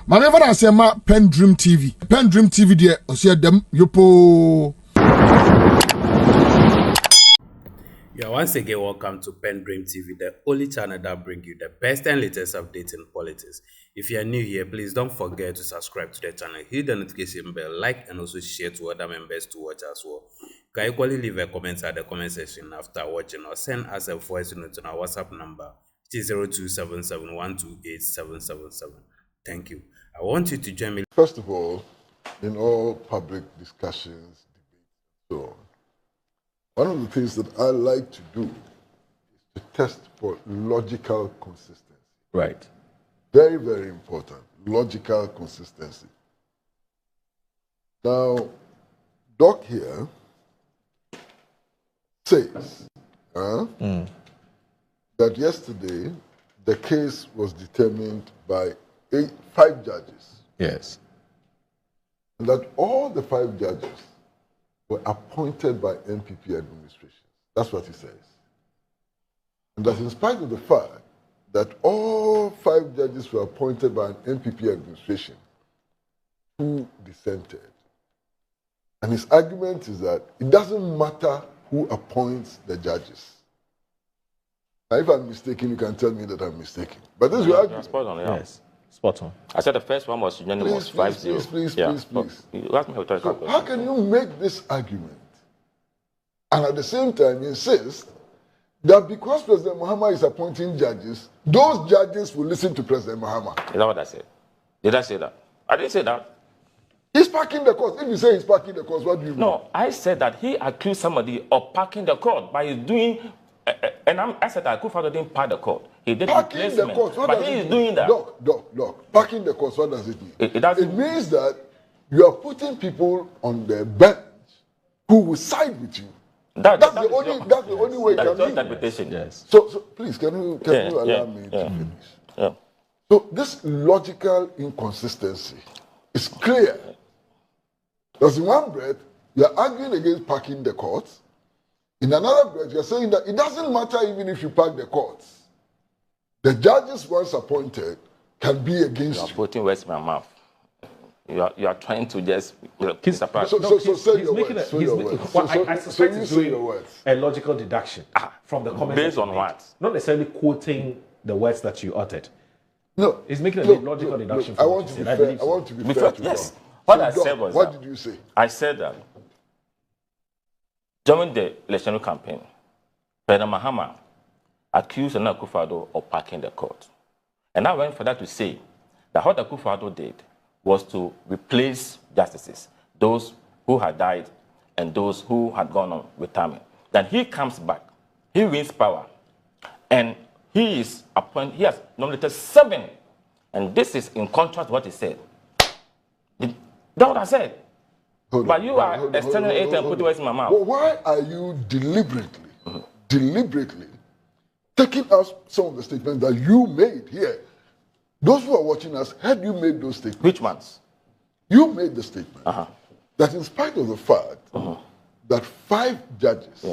Manever I say ma PENDREAM TV. PENDREAM TV there, I see them yopo. Yeah, once again, welcome to PENDREAM TV, the only channel that brings you the best and latest updates in politics. If you are new here, please don't forget to subscribe to the channel, hit the notification bell, like, and also share to other members to watch as well. You can equally leave a comment at the comment section after watching, or send us a voice note on our WhatsApp number, which is 0277128777. Thank you. I want you to join me. First of all, in all public discussions, debates, so on, one of the things that I like to do is to test for logical consistency. Right. Very, very important. Logical consistency. Now, Doc here says that yesterday the case was determined by 5 judges. Yes. And that all the 5 judges were appointed by NPP administration. That's what he says. And that in spite of the fact that all 5 judges were appointed by an NPP administration, 2 dissented. And his argument is that it doesn't matter who appoints the judges. Now, if I'm mistaken, you can tell me that I'm mistaken. But this is your argument. Spot on, yeah. Yes. Spot on. I said the first one was unanimous, 5-0. Please. You asked me how to So how can you make this argument and at the same time insist that because President Mahama is appointing judges, those judges will listen to President Mahama? Is that what I said? Did I say that? I didn't say that. He's parking the court. If you say he's parking the court, what do you mean? No, I said that he accused somebody of parking the court by doing, I said that Akufo-Addo didn't park the court. He did parking replacement, the court. but he is doing that. Look. Parking the court, what does it mean? It doesn't. It means that you are putting people on the bench who will side with you. That's the only way it can be. Interpretation. Yes. So please, can you allow me to finish? Yeah. So this logical inconsistency is clear. Because in one breath, you're arguing against parking the courts. In another breath, you're saying that it doesn't matter even if you park the courts. The judges once appointed can be against you. You're putting words in my mouth. You are trying to just keep surprise. So say your words. I suspect he's doing a logical deduction from the comments. Based on what? Not necessarily quoting the words that you uttered. No. He's making a logical deduction from I want to be fair. I want to be fair to yes. Doc. What I said was what did you say? I said that during the election campaign, President Mahama accused Akufo-Addo of parking the court. And I went for that to say that what Akufo-Addo did was to replace justices, those who had died and those who had gone on retirement. Then he comes back, he wins power, and he has nominated 7. And this is in contrast to what he said. That's what I said. But you are extending it and putting words in my mouth. But why are you deliberately taking out some of the statements that you made here? Those who are watching us, had you made those statements? Which ones? You made the statement that in spite of the fact that 5 judges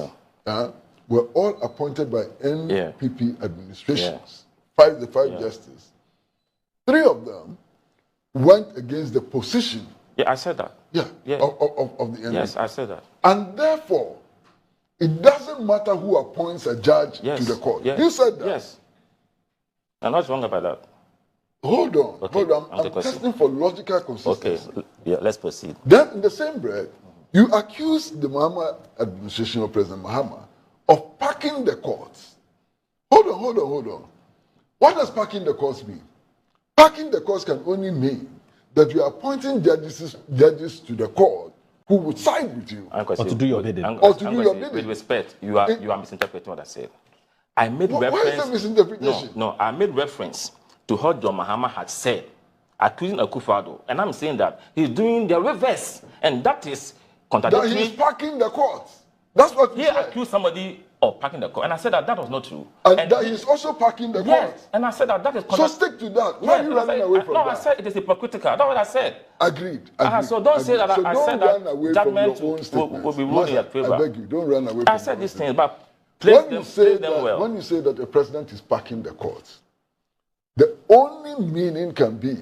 were all appointed by NPP administrations, the 5 justices, 3 of them went against the position. Yeah, I said that. Of the NPP. Yes, I said that. And therefore, it doesn't matter who appoints a judge to the court. Yes. You said that. Yes. And what's wrong about that? Hold on. I'm testing for logical consistency. Okay, yeah, let's proceed. Then, in the same breath, you accuse the Mahama administration of President Mahama of parking the courts. Hold on. What does parking the courts mean? Parking the courts can only mean that you are appointing judges to the court who would side with you. Or to do your bidding. With respect, you are misinterpreting what I said. I made reference. Why is that misinterpretation? No, I made reference to what John Mahama had said, accusing Akufo-Addo, and I'm saying that he's doing the reverse, and that is contradictory. That he's parking the courts. That's what he accused somebody of parking the court, and I said that was not true. And that he's also parking the court. And I said that is so stick to that. Why are you running away from that? No, I said it is hypocritical. That's what I said. Agreed. So don't say that I said that judgment will be ruled in your favor. I beg you, don't run away from I said these things, but place them well. When you say that the president is parking the courts, the only meaning can be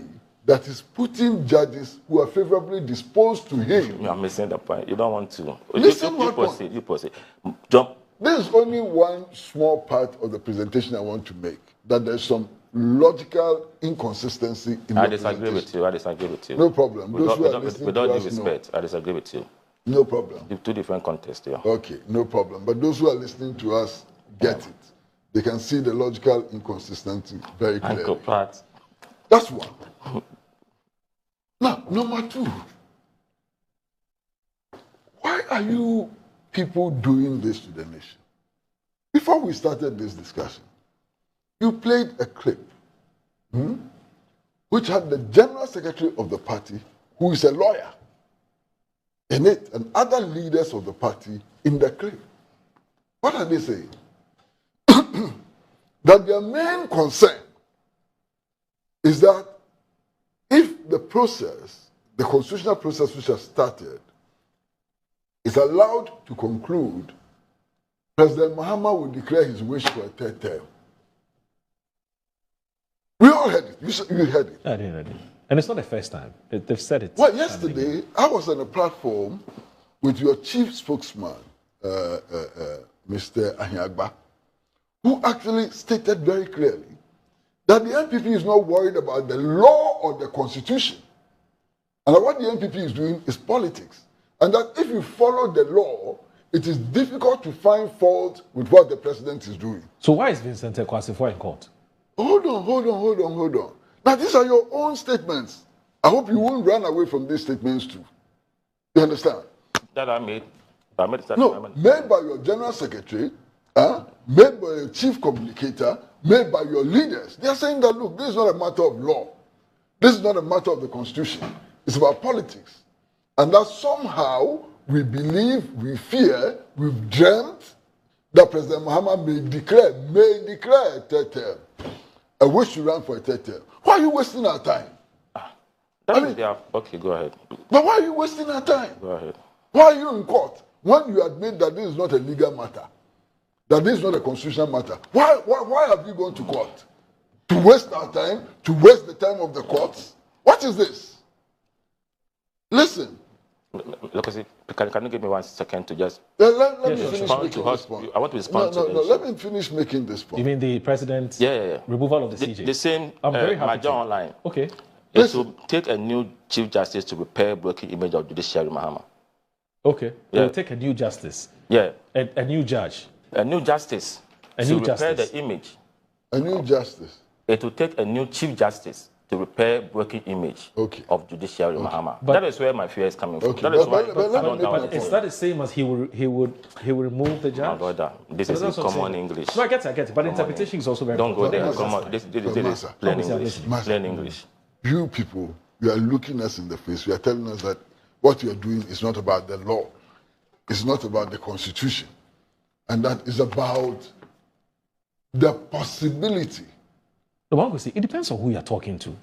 that is putting judges who are favorably disposed to him. You are missing the point. You don't want to. Listen, you proceed. You proceed. Jump. There's only one small part of the presentation I want to make, that there's some logical inconsistency in the presentation. I disagree with you. No problem. Those who are listening with to all us due respect, I disagree with you. No problem. Two different contexts here. Okay, no problem. But those who are listening to us get it. They can see the logical inconsistency very clearly. Uncle Pratt. That's one. Now, number two. Why are you people doing this to the nation? Before we started this discussion, you played a clip which had the general secretary of the party, who is a lawyer, in it, and other leaders of the party in the clip. What are they saying? That their main concern is that if the process, the constitutional process which has started, is allowed to conclude, President Mahama will declare his wish for a third term. We all heard it. You heard it. I did. And it's not the first time. They've said it. Well, yesterday, I was on a platform with your chief spokesman, Mr. Ahiagba, who actually stated very clearly that the NPP is not worried about the law or the constitution. And that what the NPP is doing is politics. And that if you follow the law, it is difficult to find fault with what the president is doing. So why is Vincent Ekwasifo in court? Hold on. Now, these are your own statements. I hope you won't run away from these statements too. You understand? That I made. No, made by your general secretary, made by your chief communicator, made by your leaders. They are saying that, look, this is not a matter of law. This is not a matter of the constitution. It's about politics. And that somehow we believe, we fear, we've dreamt that President Mahama may declare a third term. I wish to run for a third term. Why are you wasting our time? Okay, go ahead. But why are you wasting our time? Go ahead. Why are you in court when you admit that this is not a legal matter, that this is not a constitutional matter? Why have you gone to court? To waste our time? To waste the time of the courts? What is this? Listen. Look, can you give me 1 second to just... Let me finish making this point. I want to respond to No, let me finish making this point. You mean the president's removal of the CJ? The same, I'm very happy Major Online. Okay. Is to take a new Chief Justice to repair broken image of judiciary Mahama. Okay. They will take a new justice. Yeah. A new judge. A new justice. To repair the image. A new justice. It will take a new Chief Justice to repair broken image of judiciary Mahama. But that is where my fear is coming from. That is why is that the same as he would remove the judge? My brother, this is common English. No, I get it. But interpretation is also very Don't go important. there. Come on. This is plain English. Plain English. You people, you are looking us in the face. You are telling us that what you are doing is not about the law. It's not about the constitution. And that is about the possibility. The one could say, it depends on who you're talking to.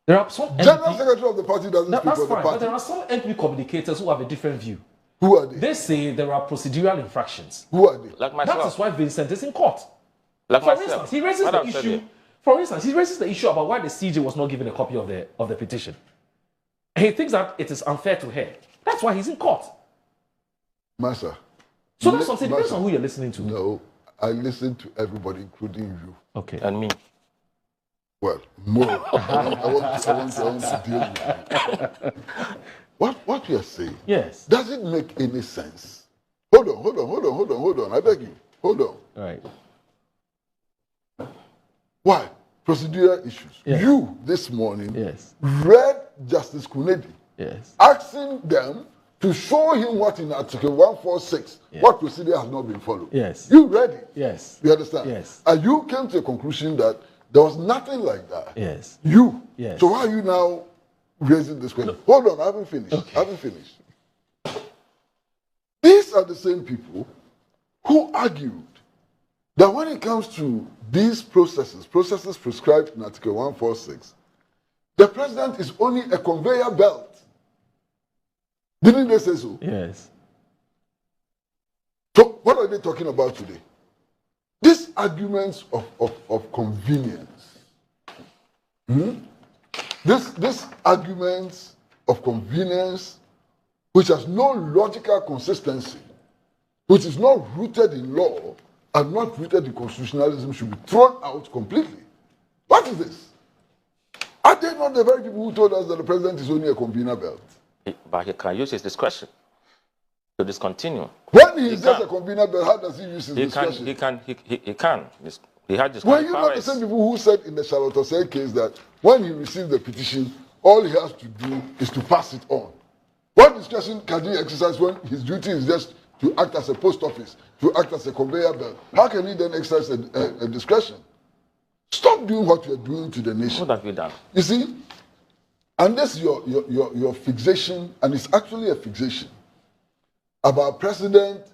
There are some General Secretary of the party doesn't speak for the party. But there are some NPP communicators who have a different view. Who are they? They say there are procedural infractions. Who are they? Like myself. That is why Vincent is in court. Like For myself. instance, he raises the issue. For instance, he raises the issue about why the CJ was not given a copy of the petition. And he thinks that it is unfair to her. That's why he's in court. Master. So that's something. It depends on who you're listening to. No, I listen to everybody, including you. Okay. And me. Well, more. I want to deal with you. What you are saying, Yes. does it make any sense? Hold on. I beg you. Hold on. All right. Why? Procedural issues. Yes. You, this morning, Yes. read Justice Kunedi Yes. asking them to show him what in Article 146, what procedure has not been followed. Yes. You read it. Yes. You understand? Yes. And you came to a conclusion that there was nothing like that. Yes. You. Yes. So why are you now raising this question? Hold on, I haven't finished. Okay. I haven't finished. These are the same people who argued that when it comes to these processes prescribed in Article 146, the president is only a conveyor belt. Didn't they say so? Yes. So what are they talking about today? These arguments of convenience This arguments of convenience, which has no logical consistency, which is not rooted in law and not rooted in constitutionalism, should be thrown out completely. What is this? Are they not the very people who told us that the president is only a convener belt? But he can use his discretion to discontinue. When he is just a convener belt, how does he use his discretion? He can. He had discretion. Were you not the same people who said in the Charlotte Osei case that when he receives the petition, all he has to do is to pass it on? What discretion can he exercise when his duty is just to act as a post office, to act as a conveyor belt? How can he then exercise a discretion? Stop doing what you're doing to the nation. What have you done? You see, and this is your fixation, and it's actually a fixation about president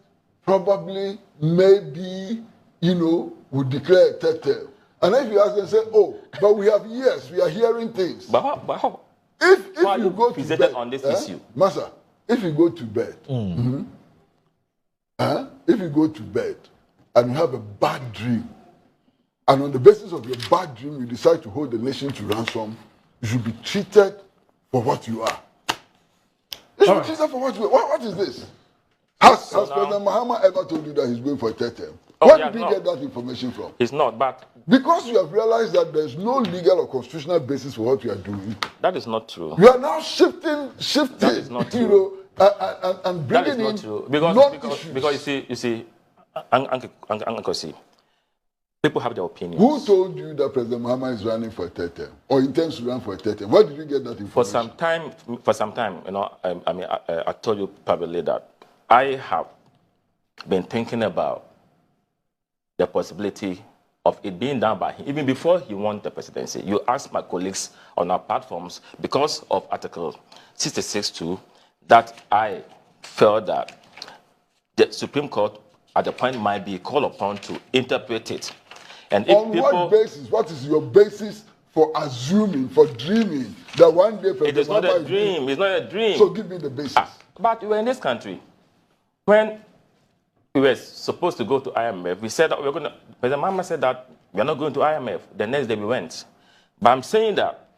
probably, maybe, would declare a third term. And if you ask them, say, oh, but we are hearing things. But how? If you go to bed on this issue, Massa, if you go to bed, if you go to bed and you have a bad dream, and on the basis of your bad dream you decide to hold the nation to ransom, you should be treated for what you are. You should be treated for what you are. What is this? Has President Mahama ever told you that he's going for a third term? Where did he get that information from? He's not, but... Because you have realized that there's no legal or constitutional basis for what you are doing. That is not true. You are now shifting, that is not true. And bringing that is not in true. Because you see, Uncle C, people have their opinions. Who told you that President Mahama is running for a third term or intends to run for a third term? Where did you get that information? For some time, I told you probably that I have been thinking about the possibility of it being done by him, even before he won the presidency. You ask my colleagues on our platforms, because of Article 66(2), that I felt that the Supreme Court at the point might be called upon to interpret it. And if on what basis? What is your basis for assuming, for dreaming that one day President it is not a dream. It's not a dream. So give me the basis. But we were in this country when we were supposed to go to IMF. We said that we were going to. President Mahama said that we are not going to IMF. The next day we went. But I'm saying that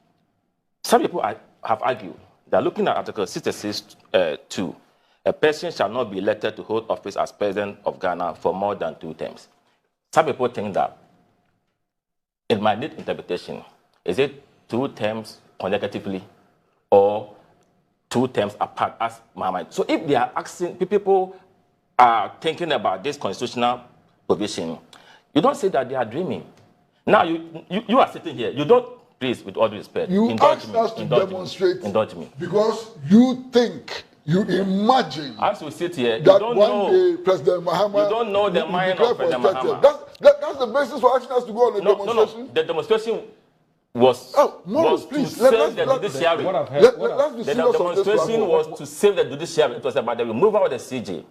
some people have argued that looking at Article 66(2), a person shall not be elected to hold office as president of Ghana for more than 2 terms. Some people think that it might need interpretation. Is it 2 terms consecutively or 2 terms apart as Mahama? So if they are asking, people are thinking about this constitutional provision, you don't say that they are dreaming. Now you are sitting here. You don't, please, with all due respect, you asked us to demonstrate because you think, you imagine as we sit here, that one day President Mahama, you don't know the mind of President Mahama. That's the basis for asking us to go on a demonstration. No. The demonstration was to save the judiciary. The demonstration was to save the judiciary. It was about the removal of the CJ.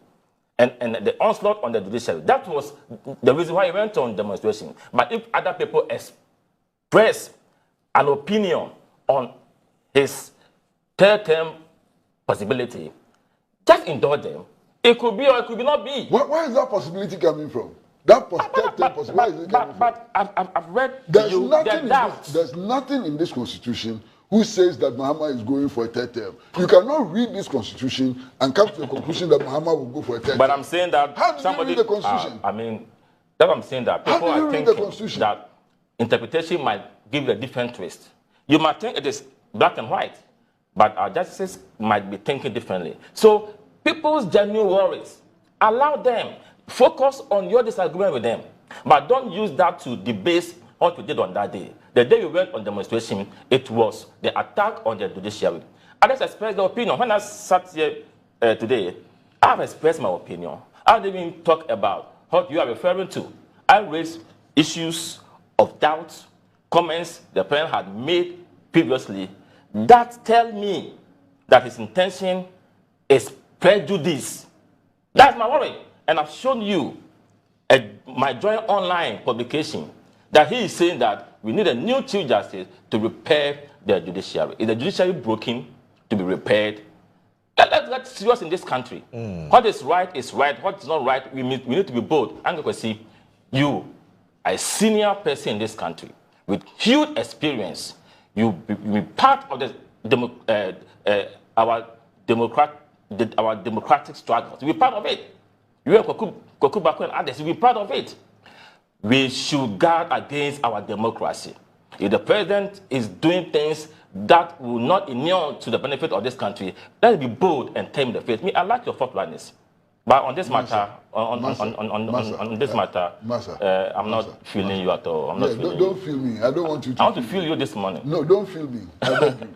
And the onslaught on the judiciary. That was the reason why he went on demonstration. But if other people express an opinion on his third term possibility, just indulge them. It could be or it could not be. Where is that possibility coming from? That third term possibility coming from? But I've read there's nothing in this constitution who says that Mahama is going for a third term. You cannot read this constitution and come to the conclusion that Mahama will go for a third term. But I'm saying that how do you read the constitution? That's what I'm saying, that people are thinking that interpretation might give a different twist. You might think it is black and white, but our justices might be thinking differently. So people's genuine worries, allow them. Focus on your disagreement with them, but don't use that to debase what you did on that day. The day we went on demonstration, it was the attack on the judiciary. I just expressed the opinion. When I sat here today, I have expressed my opinion. I didn't even talk about what you are referring to. I raised issues of doubt, comments the president had made previously that tell me that his intention is prejudice. That's my worry. And I've shown you my joint online publication that he is saying that we need a new Chief Justice to repair the judiciary. Is the judiciary broken to be repaired? Let's get serious in this country. What is right is right. What is not right, we need to be bold. And see, you, a senior person in this country with huge experience, you be part of our democratic struggle. You be part of it. You and Kwaku Baku and others, you be part of it. We should guard against our democracy. If the president is doing things that will not inure to the benefit of this country, let's be bold and tame the faith. I like your forthrightness. But on this matter, on this matter, I'm not feeling you at all. I'm not feeling don't feel me. I don't want you to. I want to feel you this morning. No, don't feel me. I beg you.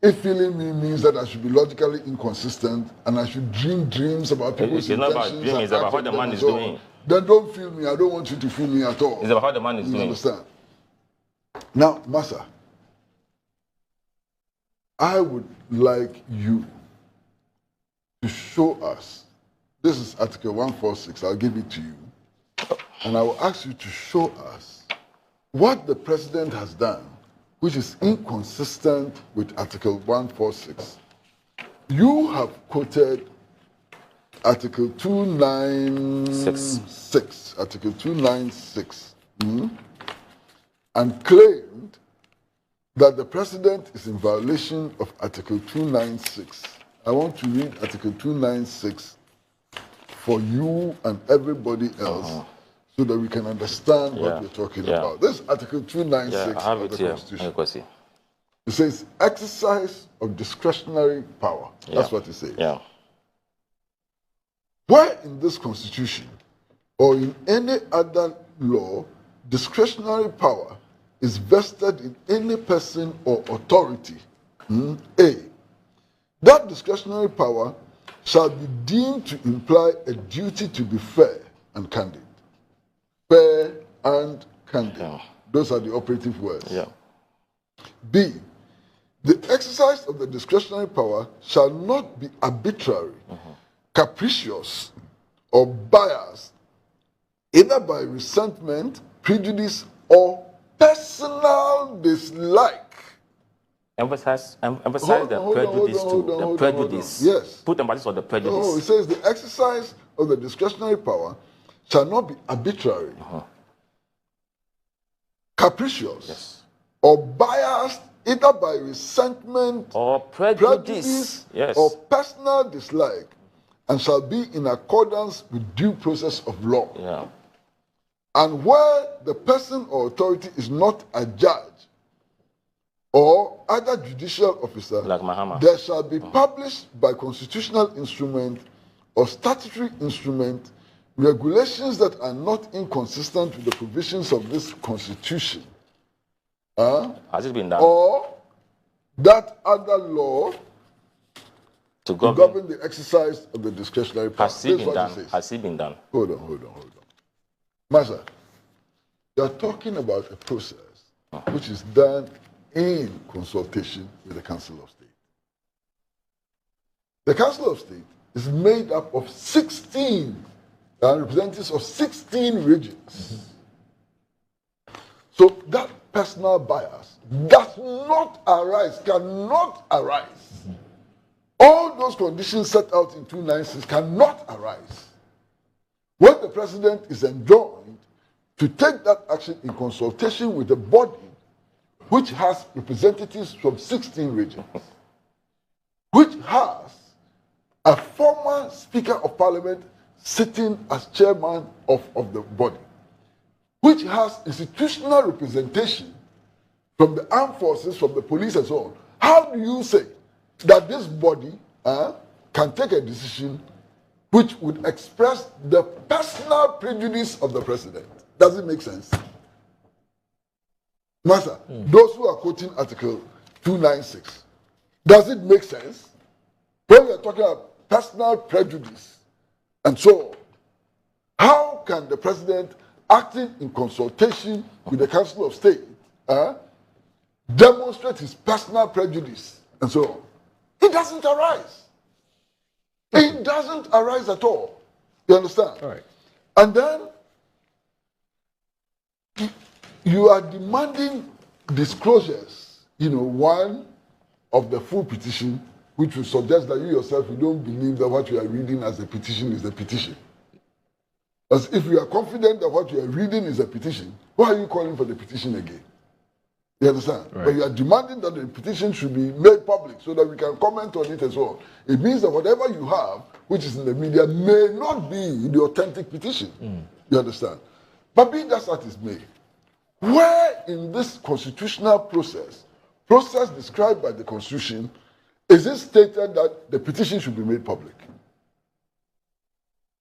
If feeling me means that I should be logically inconsistent and I should dream dreams about people's intentions, it's not about dreaming, it's about what the man is doing. Then don't feel me. I don't want you to feel me at all. It's about how the man is doing. You understand? Now, Massa, I would like you to show us. This is Article 146. I'll give it to you. And I will ask you to show us what the president has done, which is inconsistent with Article 146. You have quoted Article 296, Article 296, and claimed that the president is in violation of Article 296. I want to read Article 296 for you and everybody else so that we can understand what we're talking about. This is Article 296 of the Constitution. It says, exercise of discretionary power. That's what it says. Where in this Constitution or in any other law, discretionary power is vested in any person or authority, A, that discretionary power shall be deemed to imply a duty to be fair and candid. Fair and candid. Those are the operative words. B, the exercise of the discretionary power shall not be arbitrary, capricious, or biased, either by resentment, prejudice, or personal dislike. Emphasize the prejudice too. The prejudice. Yes. Put emphasis on the prejudice. Oh, it says the exercise of the discretionary power shall not be arbitrary, capricious, or biased, either by resentment, or prejudice, or personal dislike, and shall be in accordance with due process of law. And where the person or authority is not a judge or other judicial officer, like Mahama, there shall be published by constitutional instrument or statutory instrument regulations that are not inconsistent with the provisions of this Constitution. Has it been done? Or that other law to govern the exercise of the discretionary power. Has it been done? Has it been done? Hold on. Master, you are talking about a process which is done in consultation with the Council of State. The Council of State is made up of 16 representatives of 16 regions. So that personal bias does not arise, cannot arise. All those conditions set out in 296 cannot arise when the president is enjoined to take that action in consultation with the body which has representatives from 16 regions, which has a former Speaker of Parliament sitting as chairman of the body, which has institutional representation from the armed forces, from the police and so on. How do you say that this body can take a decision which would express the personal prejudice of the president? Does it make sense? Master, those who are quoting Article 296, does it make sense? When we are talking about personal prejudice and so on, how can the president, acting in consultation with the Council of State, demonstrate his personal prejudice and so on? It doesn't arise. It doesn't arise at all. You understand? All right. And then you are demanding disclosures, one of the full petition, which will suggest that you yourself, you don't believe that what you are reading as a petition is a petition. As if you are confident that what you are reading is a petition, why are you calling for the petition again? You understand? Right. But you are demanding that the petition should be made public so that we can comment on it as well. It means that whatever you have, which is in the media, may not be the authentic petition. You understand? But be that as it may, where in this constitutional process described by the Constitution, is it stated that the petition should be made public?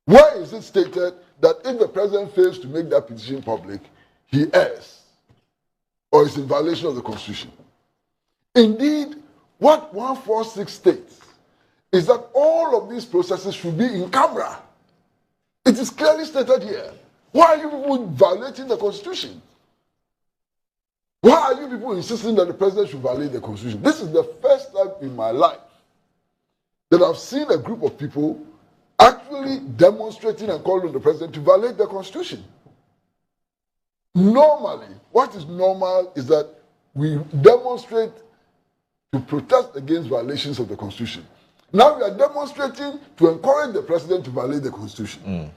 Where is it stated that if the president fails to make that petition public, he errs or is in violation of the Constitution? Indeed, what 146 states is that all of these processes should be in camera. It is clearly stated here. Why are you people violating the Constitution? Why are you people insisting that the president should violate the Constitution? This is the first time in my life that I've seen a group of people actually demonstrating and calling on the president to violate the Constitution. Normally, what is normal is that we demonstrate to protest against violations of the Constitution. Now we are demonstrating to encourage the president to violate the Constitution.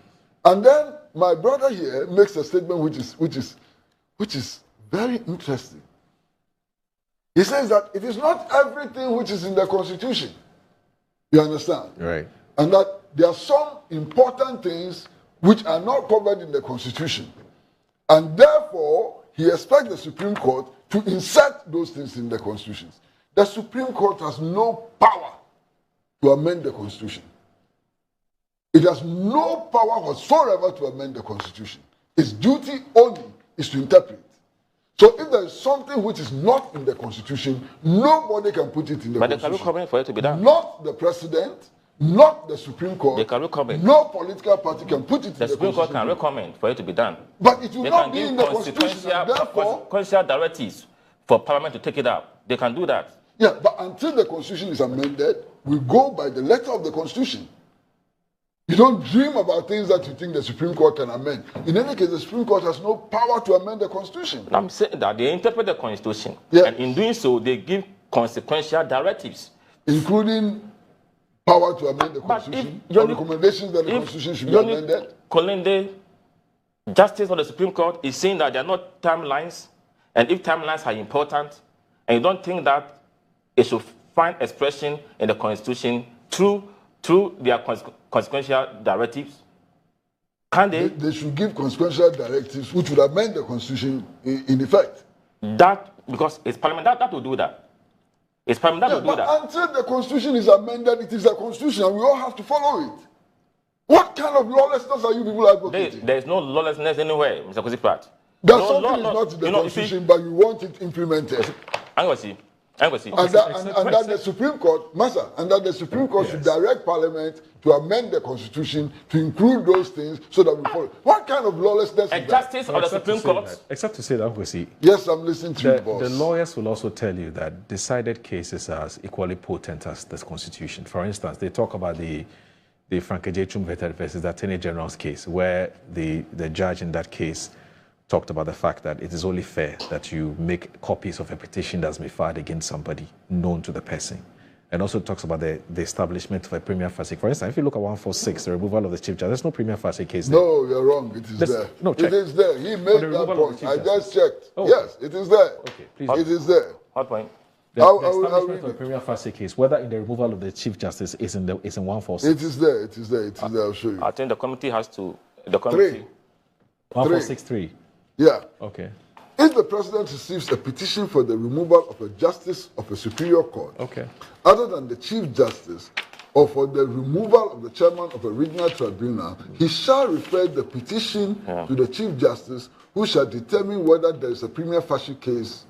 And then my brother here makes a statement which is very interesting. He says that it is not everything which is in the Constitution. You understand? Right. And that there are some important things which are not covered in the Constitution. And therefore, he expects the Supreme Court to insert those things in the Constitution. The Supreme Court has no power to amend the Constitution. It has no power whatsoever to amend the Constitution. Its duty only is to interpret. So if there is something which is not in the Constitution, nobody can put it in the Constitution. But they can recommend for it to be done. Not the president, not the Supreme Court. They can recommend. No political party can put it in the Constitution. The Supreme Court can recommend for it to be done. But it will They not can be give in the Constitution. And therefore, consequential directives for Parliament to take it out. They can do that. yeah, but until the Constitution is amended, we go by the letter of the Constitution. You don't dream about things that you think the Supreme Court can amend. In any case, the Supreme Court has no power to amend the Constitution. I'm saying that they interpret the Constitution. Yes. And in doing so, they give consequential directives. Including power to amend the But Constitution, if or recommendations that the Constitution should be amended. Kolende, Justice of the Supreme Court, is saying that there are not timelines, and if timelines are important, and you don't think that it should find expression in the Constitution through their consequential directives, can they? They should give consequential directives which would amend the Constitution in effect. That, because it's Parliament that will do that. It's Parliament that will do But that. until the Constitution is amended, it is a Constitution and we all have to follow it. What kind of lawlessness are you people advocating? There is no lawlessness anywhere, Mr. Kosi Pratt. There's No, something no, is not in the you know, Constitution, but you want it implemented. I'm going to see. I'm going to see. And that the Supreme Court, Master, and that the Supreme Court should direct Parliament to amend the Constitution to include those things so that we follow. What kind of lawlessness A is that? justice of the Supreme Court. Except to say that, Kwesi, Yes, I'm listening to you, boss. the lawyers will also tell you that decided cases are as equally potent as the Constitution. For instance, they talk about the Frank Ejechum versus the Attorney General's case, where the judge in that case talked about the fact that it is only fair that you make copies of a petition that's been filed against somebody known to the person. And also talks about the establishment of a prima facie. For instance, if you look at 146, the removal of the Chief Justice, there's no prima facie case there. No, you're wrong. It is there. No, check. It is there. He made the that removal of the point. Chief I just checked. Oh. Yes, it is there. Okay, please. It is there. Hot point. The establishment read of a it. prima facie case, whether in the removal of the Chief Justice is in 146. It is there. It is there. It is there. I'll show you. I think the committee has to. The committee. 1463. Yeah. Okay. If the president receives a petition for the removal of a justice of a superior court, Okay. other than the Chief Justice, or for the removal of the chairman of a regional tribunal, he shall refer the petition to the Chief Justice, who shall determine whether there is a prima facie case,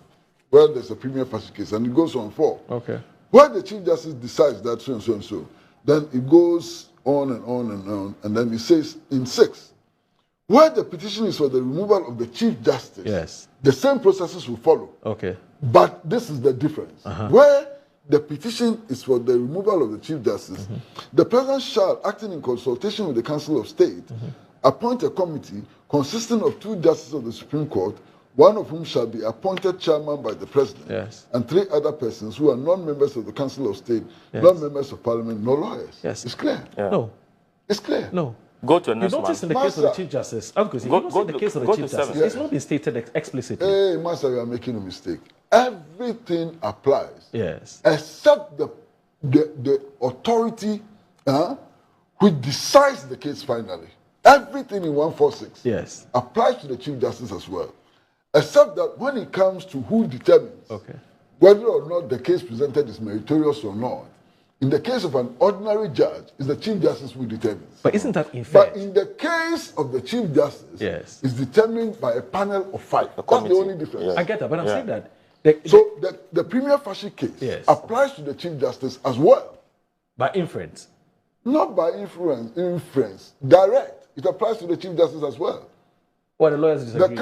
and it goes on for. Okay. When the Chief Justice decides that so and so and so, then it goes on and on and on, and then it says in 6, where the petition is for the removal of the Chief Justice, Yes. the same processes will follow. Okay. But this is the difference. Where the petition is for the removal of the Chief Justice, the President shall, acting in consultation with the Council of State, appoint a committee consisting of 2 justices of the Supreme Court, one of whom shall be appointed chairman by the President, Yes. and 3 other persons who are non-members of the Council of State, Yes. non-members of Parliament, no lawyers. Yes. It's clear. No. It's clear. No. Go to the You next notice in one. the case of the Master. Chief Justice, Uncle, you Go- notice go in the to- case of the go Chief to Justice, 7. it's not been stated explicitly. Hey, Master, you are making a mistake. everything applies. Yes. Except the authority which decides the case finally. Everything in 146 Yes. applies to the Chief Justice as well. Except that when it comes to who determines whether or not the case presented is meritorious or not, in the case of an ordinary judge, it's the Chief Justice who determines. But isn't that unfair? But in the case of the Chief Justice, Yes. it's determined by a panel of 5. That's the only difference. I get that, but I'm saying that. So the Premier Fashi case applies to the Chief Justice as well. By inference. Not by inference. Direct. It applies to the Chief Justice as well. Well, the lawyers disagree.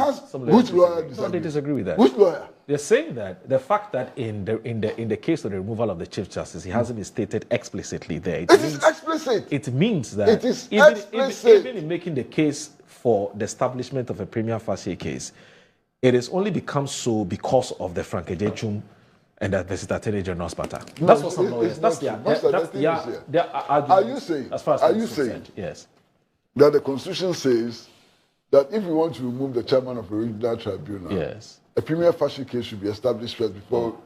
Which lawyer disagrees? No, they disagree with that. Which lawyer? They're saying that the fact that in the case of the removal of the Chief Justice, he hasn't been stated explicitly there. It is explicit. It means that it is explicit. Even in making the case for the establishment of a prima facie case, it has only become so because of the Frankejechum and that versus Attorney General's matter. No, that's what some lawyers. That's their argument. Are you saying? As far as are you saying? Yes. That the Constitution says that if you want to remove the chairman of a regional tribunal, yes, a premier facie case should be established first before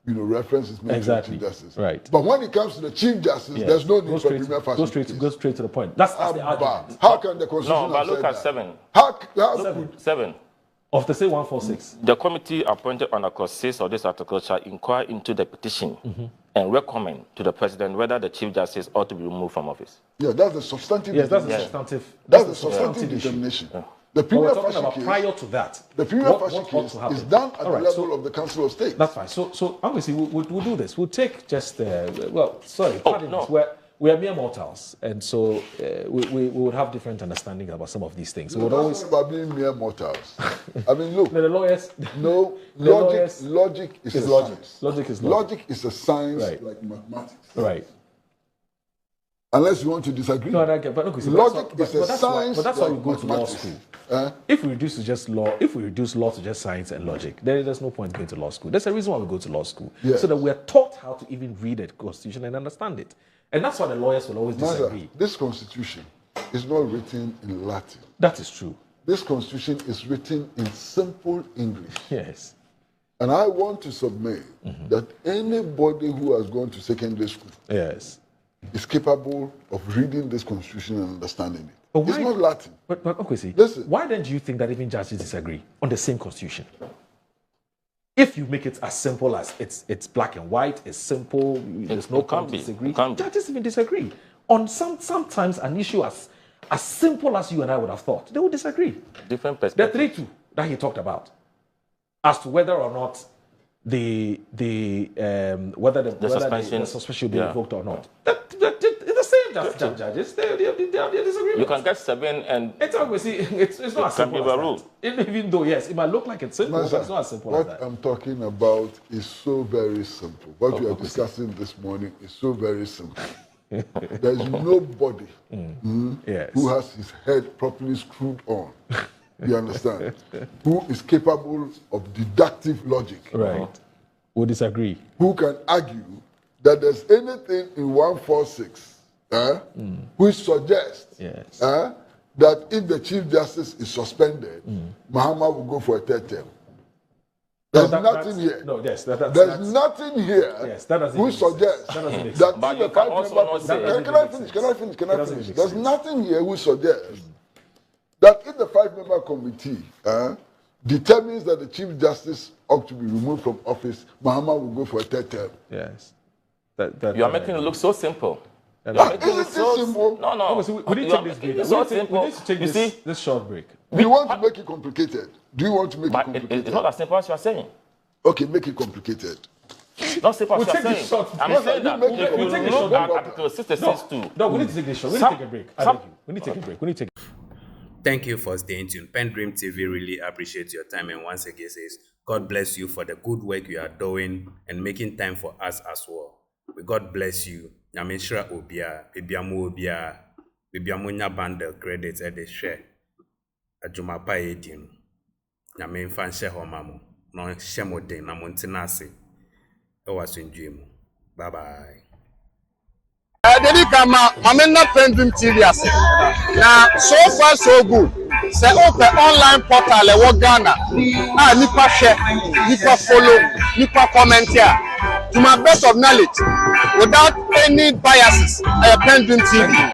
reference is made to the Chief Justice. Right. But when it comes to the Chief Justice, there's no need for premier facie case. Go straight to the point. That's the argument. How can the Constitution? No, but look at 7. How 7. Of the say 146. The committee appointed under clause 6 of this article shall inquire into the petition and recommend to the president whether the Chief Justice ought to be removed from office. Yeah, that's the substantive. Yes, that's the substantive. That's the substantive determination. Yeah. The premier talking about case, prior to that. The premier facie case is done at the level of the Council of State. That's fine. So obviously we'll do this. We'll take just we are mere mortals, and so we would have different understanding about some of these things. No, that's not about being mere mortals. I mean, look. The lawyers. No, logic is a science. Logic is logic is a science like mathematics. Right. Unless you want to disagree. No, I get, but look, logic is a science. But that's why we go to law school. If we reduce law to just science and logic, then there's no point going to law school. There's a reason why we go to law school, so that we're taught how to even read the Constitution and understand it. And that's why the lawyers will always disagree. This Constitution is not written in Latin. That is true. This Constitution is written in simple English. Yes. And I want to submit that anybody who has gone to secondary school is capable of reading this Constitution and understanding it. But it's not Latin. But okay, see, listen. Why then do you think that even judges disagree on the same Constitution? If you make it as simple as it's black and white, it's simple, there's no point to disagree. Judges even disagree on sometimes an issue as simple as you and I would have thought. They would disagree. Different perspectives. The 3-2 that he talked about, as to whether or not the suspension should be revoked or not. It's the same judges. They disagree. You can get 7 and it's not as simple as that. Even though it might look like it's simple, but it's not as simple as that. What I'm talking about is so very simple. What we are discussing this morning is so very simple. There is nobody who has his head properly screwed on. You understand? Who is capable of deductive logic. Right. Who disagree. Who can argue that there's anything in 146 which suggests that if the Chief Justice is suspended, Mahama will go for a 3rd term. There's nothing here. No, yes, there's nothing here which suggests that but you can also not say. Can I finish? There's nothing here which suggests that if the 5-member committee determines that the Chief Justice ought to be removed from office, Mahama will go for a 3rd term. Yes. You are making it look so simple. Isn't it simple? No. We need to take this break. We need to take this short break. Do you want to make it complicated? Do you want to make it complicated? It's not as simple as you are saying. Okay, make it complicated. Not simple as you are saying. I'm saying that if you look at Article 66(2). No, we need to take this short. We need to take a break. I beg you. We need to take a break. We need to take. Thank you for staying tuned. PENDREAM TV really appreciates your time, and once again says, God bless you for the good work you are doing and making time for us as well. May God bless you. Nyameshra obia, bibiamu nya bundle credits at the share. Ajumapa edin. Nyame mfa nhye homamu. No hye moden na montenase. Ewa sunjemu. Bye bye. Dedi kama mamena PENDREAM TV ase. Na so far so good. Say open online portal e wo Ghana. Nipa share, nipa follow, nipa comment here. To my best of knowledge, without any biases, PENDREAM TV.